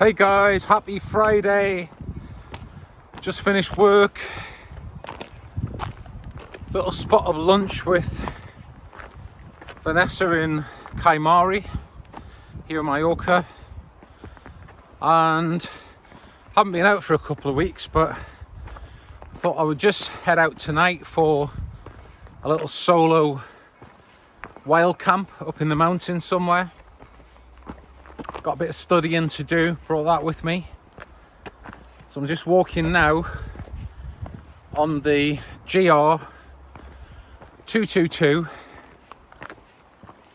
Hey guys, happy Friday. Just finished work. Little spot of lunch with Vanessa in Caimari here in Mallorca. And haven't been out for a couple of weeks, but I thought I would just head out tonight for a little solo wild camp up in the mountains somewhere. Got a bit of studying to do, brought that with me. So I'm just walking now on the GR 222,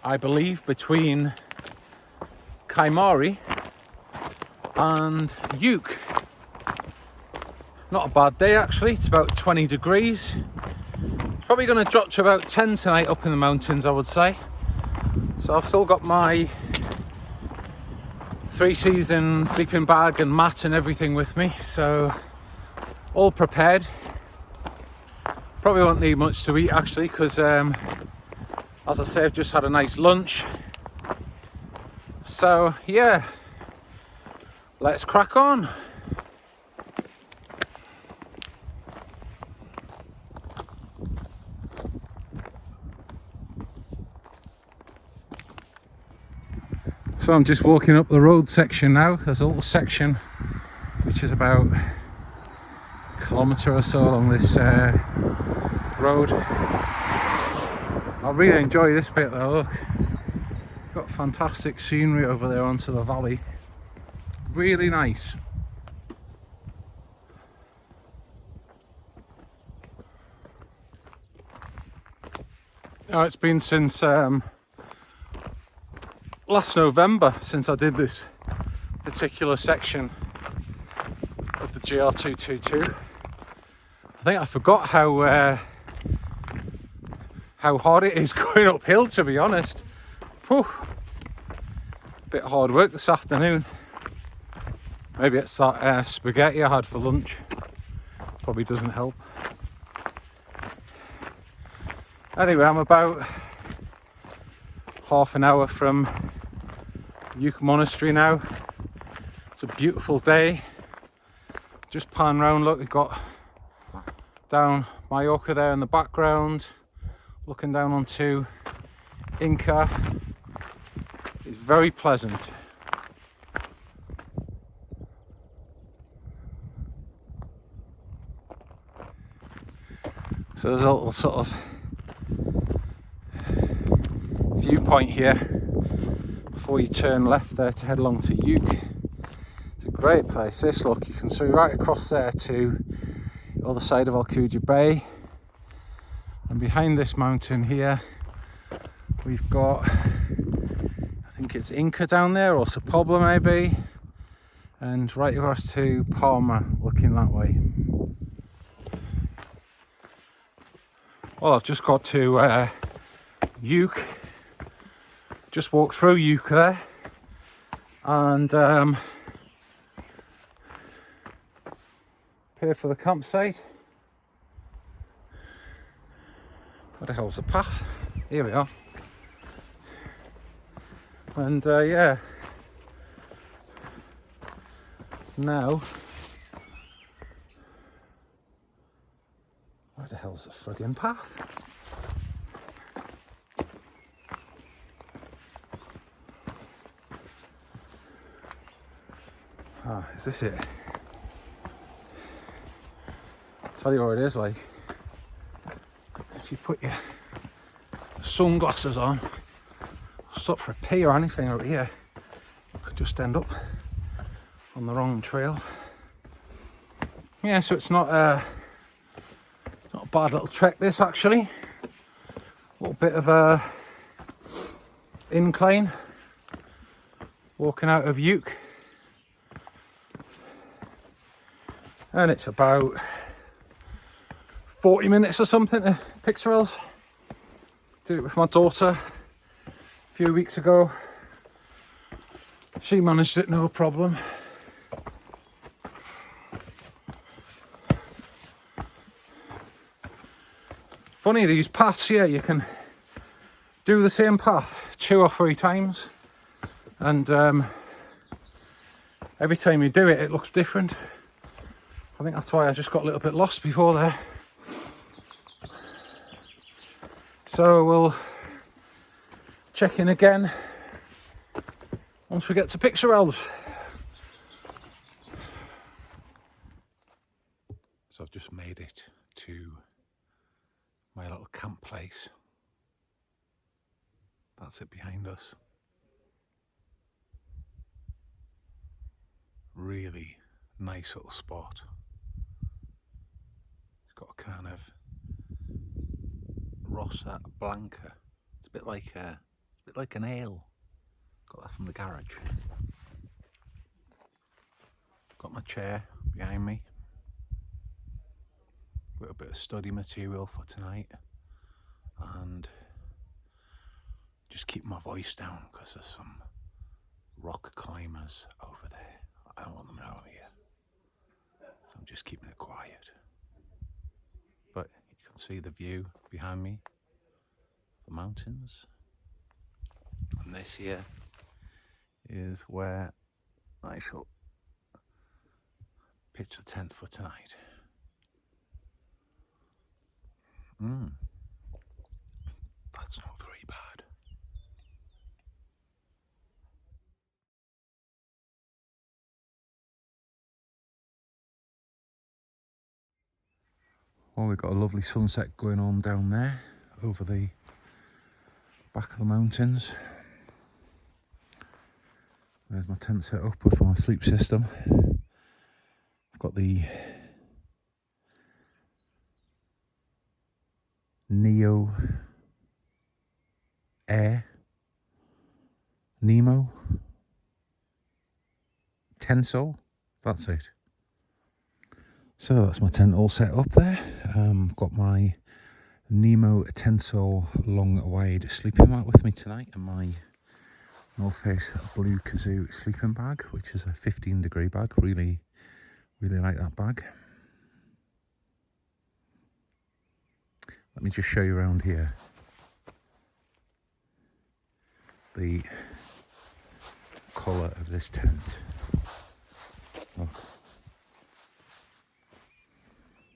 I believe, between Caimari and Uke. Not a bad day actually, it's about 20 degrees. It's probably going to drop to about 10 tonight up in the mountains, I would say. So I've still got my 3-season sleeping bag and mat and everything with me, so all prepared. Probably won't need much to eat actually, because as I say, I've just had a nice lunch. So yeah, let's crack on. So I'm just walking up the road section now. There's a little section which is about a kilometre or so along this road. I really enjoy this bit though, look. Got fantastic scenery over there onto the valley. Really nice. Now it's been since last November since I did this particular section of the GR222. I think I forgot how hard it is going uphill, to be honest. Whew. Bit of hard work this afternoon. Maybe it's that spaghetti I had for lunch. Probably doesn't help. Anyway, I'm about half an hour from Uke Monastery now. It's a beautiful day. Just pan round, look, we've got down Mallorca there in the background, looking down onto Inca. It's very pleasant. So there's a little sort of viewpoint here before you turn left there to head along to Uke. It's a great place this, look, you can see right across there to the other side of Alcudia Bay, and behind this mountain here we've got, I think it's Inca down there, or Sepobla maybe, and right across to Palma looking that way. Well, I've just got to Uke. Just walked through Uke there, and here for the campsite. What the hell's the path? Here we are. And yeah, now where the hell's the friggin' path? Ah, is this it? I'll tell you what it is like. If you put your sunglasses on, stop for a pee or anything out here, you could just end up on the wrong trail. Yeah, so it's not a bad little trek this actually. A little bit of a incline walking out of Uke. And it's about 40 minutes or something to Pixarells. Did it with my daughter a few weeks ago. She managed it no problem. Funny, these paths here, you can do the same path 2 or 3 times and every time you do it, it looks different. I think that's why I just got a little bit lost before there. So we'll check in again once we get to Pixarel's. So I've just made it to my little camp place. That's it behind us. Really nice little spot. It's got a kind of Rosa Blanca. It's a bit like an ale. Got that from the garage. Got my chair behind me. A little bit of study material for tonight, and just keep my voice down because there's some rock climbers over there. I don't want them to know I'm here, so I'm just keeping it quiet. But you can see the view behind me, the mountains, and this here is where I shall pitch a tent for tonight. That's not very bad. Well, we've got a lovely sunset going on down there over the back of the mountains. There's my tent set up with my sleep system. I've got the Nemo Tensol, that's it. So that's my tent all set up there. I've got my Nemo Tensol long wide sleeping mat with me tonight, and my North Face Blue Kazoo sleeping bag, which is a 15-degree bag. Really like that bag. Let me just show you around here. The colour of this tent. Look.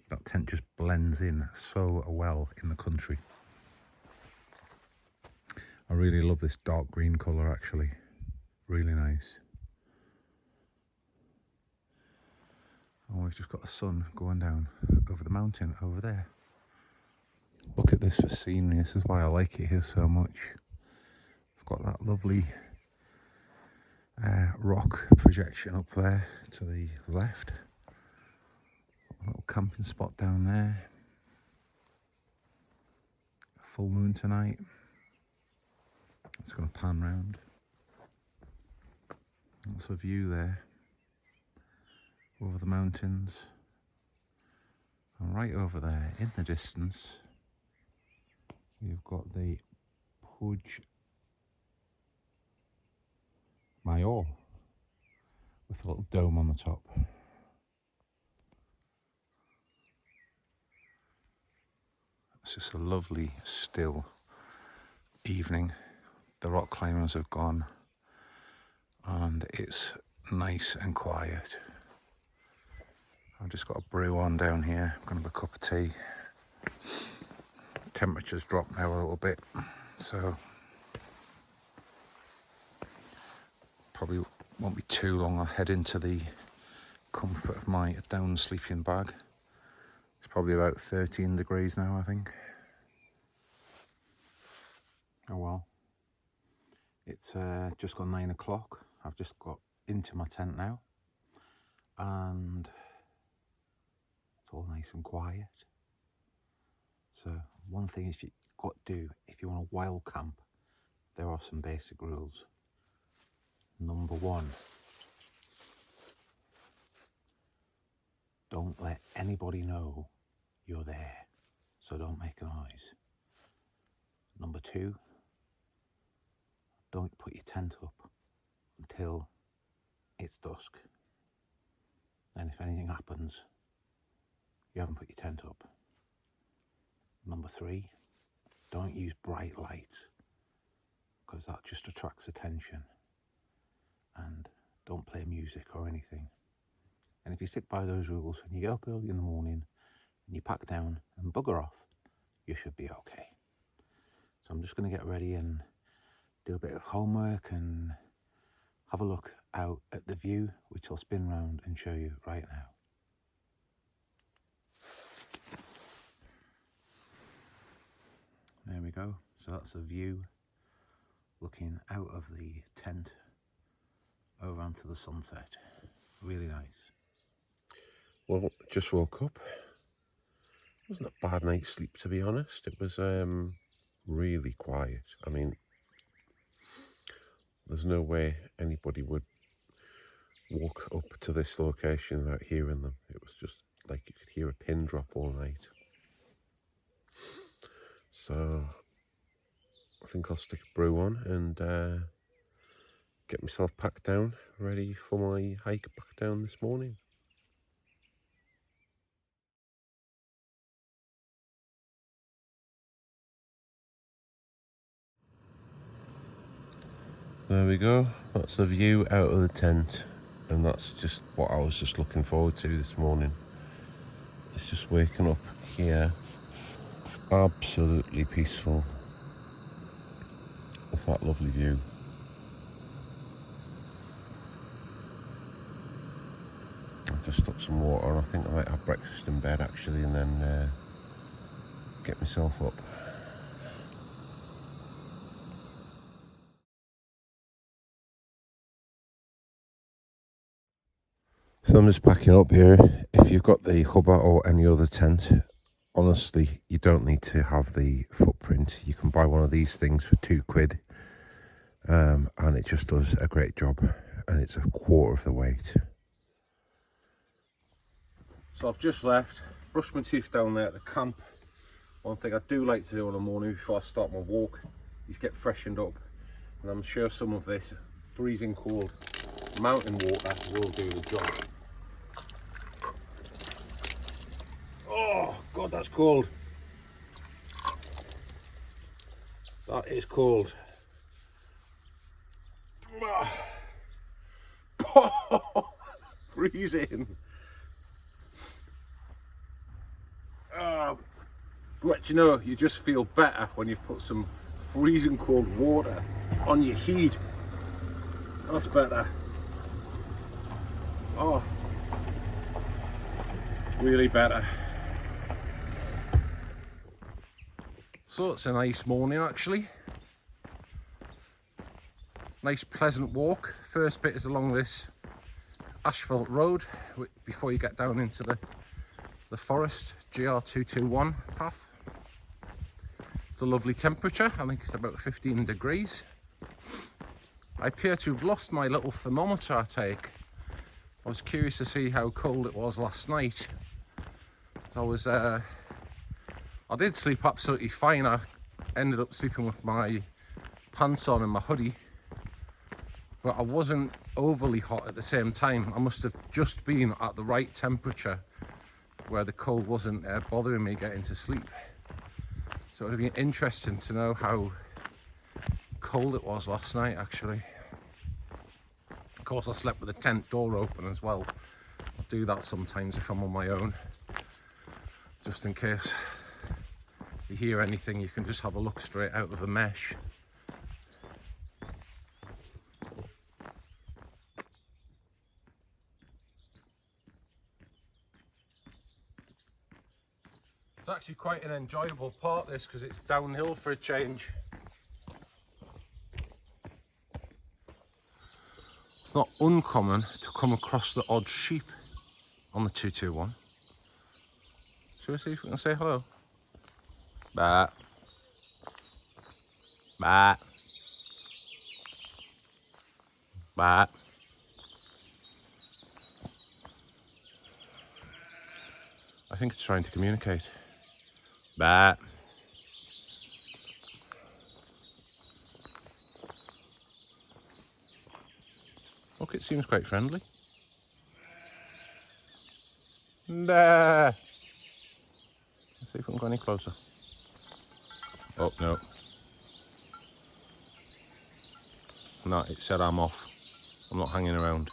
That tent just blends in so well in the country. I really love this dark green colour actually. Really nice. Oh, we've just got the sun going down over the mountain over there. Look at this for scenery. This is why I like it here so much. I've got that lovely rock projection up there to the left. A little camping spot down there. Full moon tonight. It's going to pan round. That's a view there over the mountains. And right over there in the distance, you've got the Puig Mayor with a little dome on the top. It's just a lovely, still evening. The rock climbers have gone and it's nice and quiet. I've just got a brew on down here. I'm going to have a cup of tea. Temperature's dropped now a little bit, so probably won't be too long. I'll head into the comfort of my down sleeping bag. It's probably about 13 degrees now, I think. Oh well. It's just gone 9 o'clock. I've just got into my tent now, and it's all nice and quiet. So one thing is you've got to do if you want a wild camp, there are some basic rules. Number one, don't let anybody know you're there, so don't make a noise. Number two, don't put your tent up until it's dusk. And if anything happens, you haven't put your tent up. Number three, don't use bright lights because that just attracts attention. And don't play music or anything. And if you stick by those rules and you get up early in the morning and you pack down and bugger off, you should be okay. So I'm just going to get ready and do a bit of homework and have a look out at the view, which I'll spin round and show you right now. There we go. So that's a view looking out of the tent over onto the sunset. Really nice. Well, just woke up. It wasn't a bad night's sleep, to be honest. It was really quiet. I mean, there's no way anybody would walk up to this location without hearing them. It was just like you could hear a pin drop all night. So I think I'll stick a brew on and get myself packed down, ready for my hike back down this morning. There we go, that's the view out of the tent, and that's just what I was just looking forward to this morning. It's just waking up here, absolutely peaceful, with that lovely view. I've just stuck some water on. I think I might have breakfast in bed actually, and then get myself up. So I'm just packing up here. If you've got the hubba or any other tent, honestly, you don't need to have the footprint. You can buy one of these things for £2, and it just does a great job, and it's a quarter of the weight. So I've just left, brushed my teeth down there at the camp. One thing I do like to do in the morning before I start my walk is get freshened up, and I'm sure some of this freezing cold mountain water will do the job. Oh God, that's cold. That is cold. Freezing. But you know, you just feel better when you've put some freezing cold water on your heat. That's better. Oh, really better. So it's a nice morning actually. Nice pleasant walk. First bit is along this asphalt road before you get down into the forest, GR221 path. It's a lovely temperature. I think it's about 15 degrees. I appear to have lost my little thermometer I take. I was curious to see how cold it was last night. So I did sleep absolutely fine. I ended up sleeping with my pants on and my hoodie, but I wasn't overly hot at the same time. I must have just been at the right temperature where the cold wasn't bothering me getting to sleep. So it would have been interesting to know how cold it was last night actually. Of course, I slept with the tent door open as well. I do that sometimes if I'm on my own, just in case you hear anything, you can just have a look straight out of the mesh. It's actually quite an enjoyable part this, because it's downhill for a change. It's not uncommon to come across the odd sheep on the 221. Shall we see if we can say hello? Bah. Bah. Bah. I think it's trying to communicate. Bah. Look, it seems quite friendly. Bah. Let's see if we can go any closer. Oh, no. No, it said I'm off. I'm not hanging around.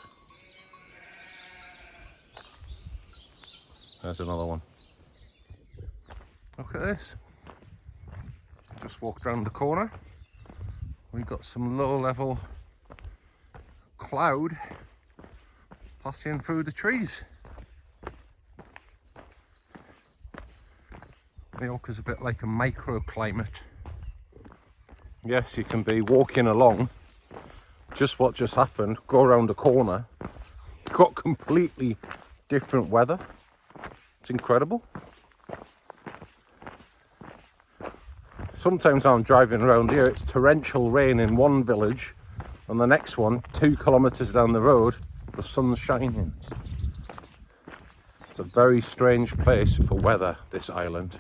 There's another one. Look at this. Just walked around the corner. We've got some low-level cloud passing through the trees. Mallorca's a bit like a microclimate. Yes, you can be walking along, just what just happened, go around the corner, you've got completely different weather. It's incredible. Sometimes I'm driving around here, it's torrential rain in one village, and the next one, 2 kilometres down the road, the sun's shining. It's a very strange place for weather, this island.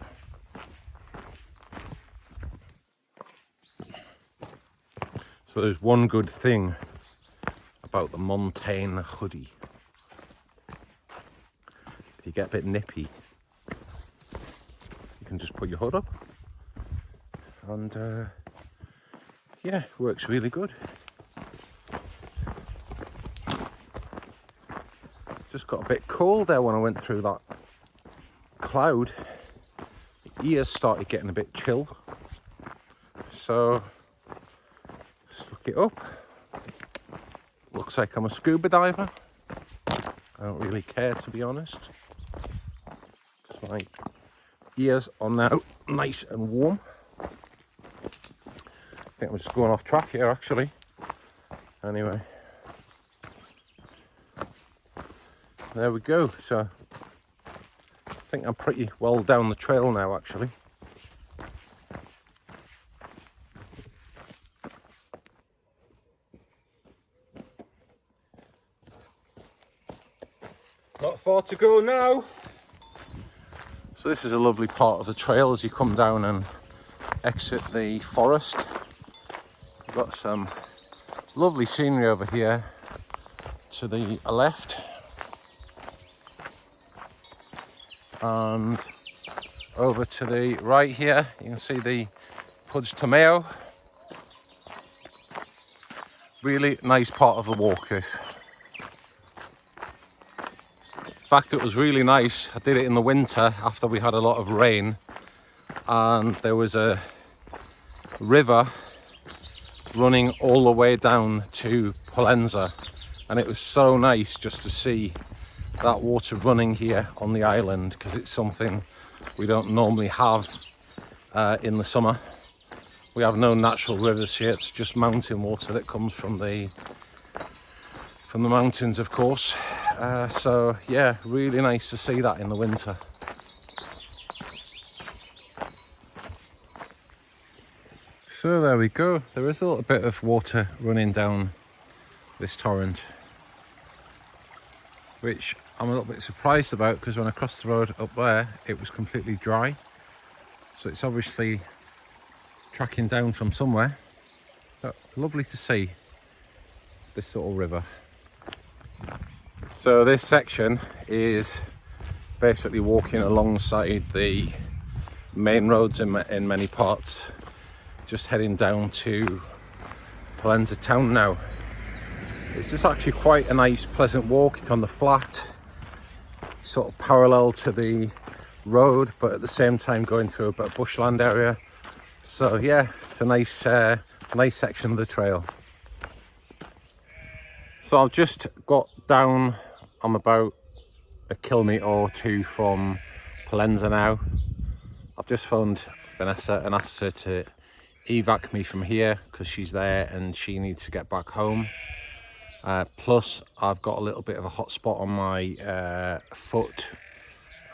So there's one good thing about the Montane hoodie. If you get a bit nippy, you can just put your hood up and yeah, works really good. Just got a bit cold there when I went through that cloud. The ears started getting a bit chill. So look it up. Looks like I'm a scuba diver. I don't really care, to be honest, because my ears are now nice and warm. I think I'm just going off track here, actually. Anyway, there we go. So I think I'm pretty well down the trail now, actually. Not far to go now. So this is a lovely part of the trail as you come down and exit the forest. We've got some lovely scenery over here to the left. And over to the right here, you can see the Puig Tomeo. Really nice part of the walk, this. In fact, it was really nice. I did it in the winter after we had a lot of rain, and there was a river running all the way down to Pollenza, and it was so nice just to see that water running here on the island, because it's something we don't normally have in the summer. We have no natural rivers here. It's just mountain water that comes from the mountains, of course. So yeah, really nice to see that in the winter. So there we go. There is a little bit of water running down this torrent, which I'm a little bit surprised about, because when I crossed the road up there, it was completely dry. So it's obviously tracking down from somewhere. But lovely to see this sort of river. So this section is basically walking alongside the main roads in many parts, just heading down to Pollenza town now. It's just actually quite a nice, pleasant walk. It's on the flat, sort of parallel to the road, but at the same time going through a bit of bushland area. So yeah, it's a nice, nice section of the trail. So I've just got down, I'm about a kilometre or two from Pollenza now. I've just phoned Vanessa and asked her to evac me from here, because she's there and she needs to get back home. Plus I've got a little bit of a hot spot on my foot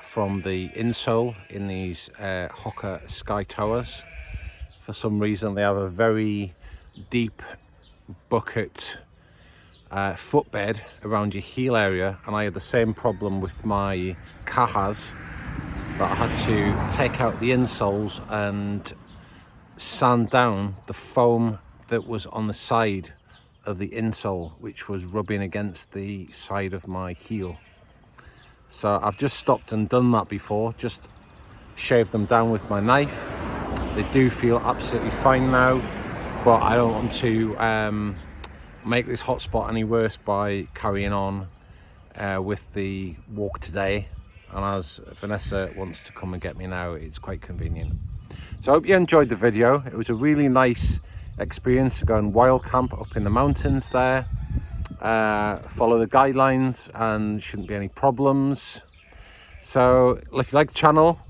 from the insole in these Hocker Sky Towers. For some reason they have a very deep bucket footbed around your heel area, and I had the same problem with my Cajas, that I had to take out the insoles and sand down the foam that was on the side of the insole, which was rubbing against the side of my heel. So I've just stopped and done that before, just shaved them down with my knife. They do feel absolutely fine now, but I don't want to make this hotspot any worse by carrying on with the walk today. and as Vanessa wants to come and get me now, it's quite convenient. So I hope you enjoyed the video. It was a really nice experience to go and wild camp up in the mountains there. Follow the guidelines and shouldn't be any problems. So if you like the channel,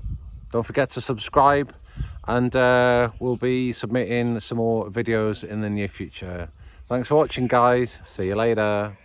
don't forget to subscribe, and we'll be submitting some more videos in the near future. Thanks for watching, guys. See you later.